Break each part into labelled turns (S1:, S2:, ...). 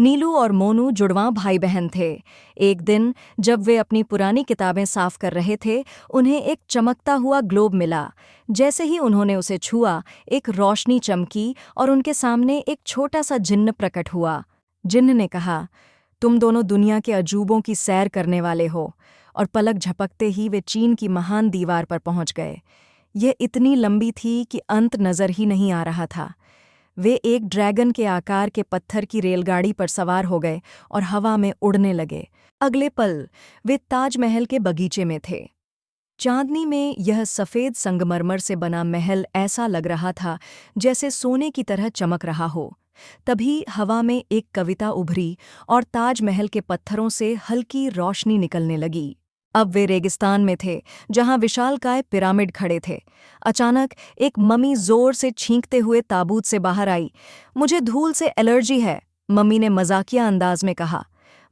S1: नीलू और मोनू जुड़वां भाई बहन थे। एक दिन जब वे अपनी पुरानी किताबें साफ कर रहे थे, उन्हें एक चमकता हुआ ग्लोब मिला। जैसे ही उन्होंने उसे छुआ, एक रोशनी चमकी और उनके सामने एक छोटा सा जिन्न प्रकट हुआ। जिन्न ने कहा, तुम दोनों दुनिया के अजूबों की सैर करने वाले हो। और पलक झपकते ही वे चीन की महान दीवार पर पहुंच गए। यह इतनी लंबी थी कि अंत नजर ही नहीं आ रहा था। वे एक ड्रैगन के आकार के पत्थर की रेलगाड़ी पर सवार हो गए और हवा में उड़ने लगे। अगले पल वे ताजमहल के बगीचे में थे। चांदनी में यह सफ़ेद संगमरमर से बना महल ऐसा लग रहा था जैसे सोने की तरह चमक रहा हो। तभी हवा में एक कविता उभरी और ताजमहल के पत्थरों से हल्की रोशनी निकलने लगी। अब वे रेगिस्तान में थे, जहां विशालकाय पिरामिड खड़े थे। अचानक एक मम्मी जोर से छींकते हुए ताबूत से बाहर आई। मुझे धूल से एलर्जी है, मम्मी ने मजाकिया अंदाज में कहा।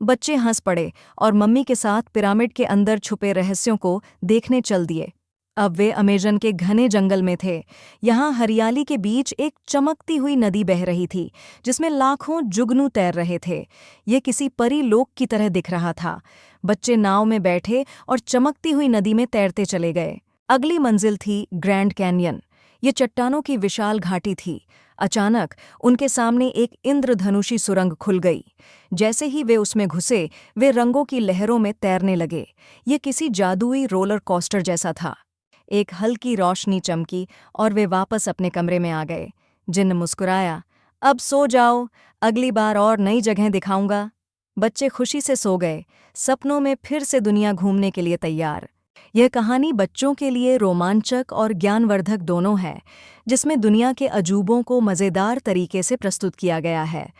S1: बच्चे हंस पड़े और मम्मी के साथ पिरामिड के अंदर छुपे रहस्यों को देखने चल दिए। अब वे अमेजन के घने जंगल में थे। यहाँ हरियाली के बीच एक चमकती हुई नदी बह रही थी, जिसमें लाखों जुगनू तैर रहे थे। ये किसी परी लोक की तरह दिख रहा था। बच्चे नाव में बैठे और चमकती हुई नदी में तैरते चले गए। अगली मंजिल थी ग्रैंड कैन्यन। ये चट्टानों की विशाल घाटी थी। अचानक उनके सामने एक इंद्रधनुषी सुरंग खुल गई। जैसे ही वे उसमें घुसे, वे रंगों की लहरों में तैरने लगे। ये किसी जादुई रोलर कोस्टर जैसा था। एक हल्की रोशनी चमकी और वे वापस अपने कमरे में आ गए। जिन्न मुस्कुराया, अब सो जाओ, अगली बार और नई जगह दिखाऊंगा। बच्चे खुशी से सो गए, सपनों में फिर से दुनिया घूमने के लिए तैयार। यह कहानी बच्चों के लिए रोमांचक और ज्ञानवर्धक दोनों है, जिसमें दुनिया के अजूबों को मज़ेदार तरीके से प्रस्तुत किया गया है।